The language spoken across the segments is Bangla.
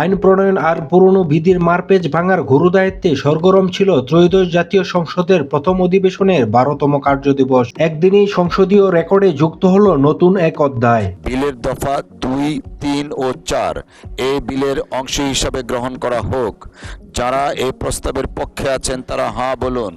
আইন প্রণয়ন আর পুরনো বিধির মারপ্যাঁচ ভাঙার গুরুদায়িত্বে সরগরম ছিল ত্রয়োদশ জাতীয় সংসদের প্রথম অধিবেশনের 12তম কার্যদিবস। একদিনেই সংসদীয় রেকর্ডে যুক্ত হলো নতুন এক অধ্যায়। বিলের দফা 2, 3 ও 4 এই বিলের অংশ হিসাবে গ্রহণ করা হোক। যারা এই প্রস্তাবের পক্ষে আছেন তারা হাঁ বলুন।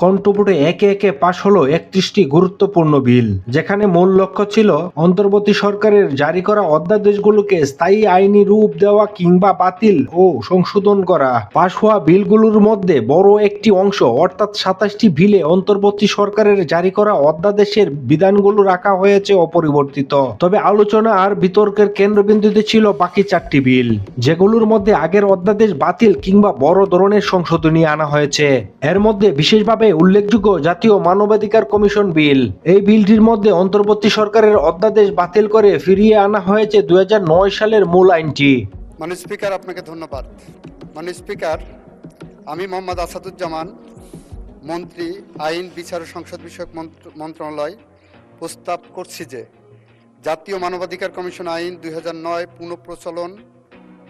কণ্ঠভোটে একে একে পাশ হলো 31টি গুরুত্বপূর্ণ বিল, যেখানে মূল লক্ষ্য ছিল অন্তর্বর্তী সরকারের জারি করা অধ্যাদেশগুলোকে স্থায়ী আইনি রূপ দেওয়া কিংবা বাতিল ও সংশোধন করা। পাশ হওয়া বিলগুলোর মধ্যে বড় একটি অংশ অর্থাৎ 27টি বিলে অন্তর্বর্তী সরকারের জারি করা অধ্যাদেশের বিধানগুলো রাখা হয়েছে অপরিবর্তিত। তবে আলোচনা আর বিতর্কের কেন্দ্রবিন্দুতে ছিল বাকি 4টি বিল, যেগুলোর মধ্যে আগের অধ্যাদেশ বাতিল কিংবা বড় ধরনের সংশোধনী আনা হয়েছে। এর মধ্যে বিশেষভাবে উল্লেখযোগ্য জাতীয় মানবাধিকার কমিশন বিল। এই বিলটির মধ্যে অন্তর্বর্তী সরকারের অধ্যাদেশ বাতিল করে ফিরিয়ে আনা হয়েছে 2009 সালের মূল আইনটি। মাননীয় স্পিকার, আপনাকে ধন্যবাদ। মাননীয় স্পিকার, আমি মোহাম্মদ আসাদুজ্জামান, মন্ত্রী, আইন, বিচার ও সংসদ বিষয়ক মন্ত্রণালয় প্রস্তাব করছি যে জাতীয় মানবাধিকার কমিশন আইন 2009 পুনঃপ্রচলন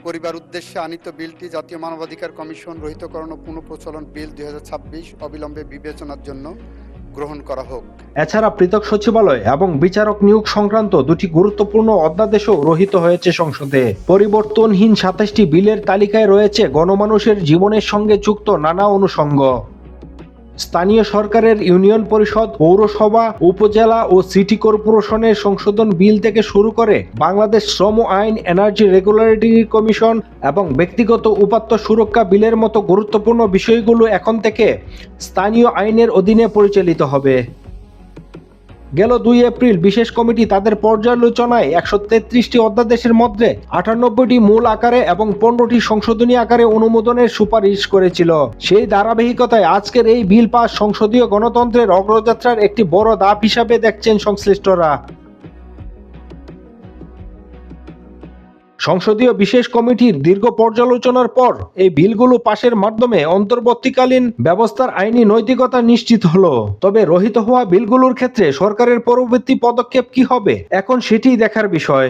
করিবার উদ্দেশ্যে আনিত বিলটি জাতীয় মানবাধিকার কমিশন রহিতকরণ ও পুনঃপ্রচলন বিল 2026 অবিলম্বে বিবেচনার জন্য গ্রহণ করা হোক। এছাড়া পৃথক সচিবালয় এবং বিচারক নিয়োগ সংক্রান্ত দুটি গুরুত্বপূর্ণ অধ্যাদেশও রহিত হয়েছে সংসদে। পরিবর্তনহীন 27টি বিলের তালিকায় রয়েছে গণমানুষের জীবনের সঙ্গে যুক্ত নানা অনুষঙ্গ। স্থানীয় সরকারের ইউনিয়ন পরিষদ, পৌরসভা, উপজেলা ও সিটি কর্পোরেশনের সংশোধন বিল থেকে শুরু করে বাংলাদেশ শ্রম আইন, এনার্জি রেগুলেটরি কমিশন এবং ব্যক্তিগত উপাত্ত সুরক্ষা বিলের মতো গুরুত্বপূর্ণ বিষয়গুলো এখন থেকে স্থানীয় আইনের অধীনে পরিচালিত হবে। গেল 2 এপ্রিল বিশেষ কমিটি তাদের পর্যালোচনায় 133টি অধ্যাদেশের মধ্যে 98টি মূল আকারে এবং 15টি সংশোধনী আকারে অনুমোদনের সুপারিশ করেছিল। সেই ধারাবাহিকতায় আজকের এই বিল পাস সংসদীয় গণতন্ত্রের অগ্রযাত্রার একটি বড় ধাপ হিসাবে দেখছেন সংশ্লিষ্টরা। সংসদীয় বিশেষ কমিটির দীর্ঘ পর্যালোচনার পর এই বিলগুলো পাশের মাধ্যমে অন্তর্বর্তীকালীন ব্যবস্থার আইনি নৈতিকতা নিশ্চিত হলো। তবে রহিত হওয়া বিলগুলোর ক্ষেত্রে সরকারের পরবর্তী পদক্ষেপ কি হবে, এখন সেটিই দেখার বিষয়।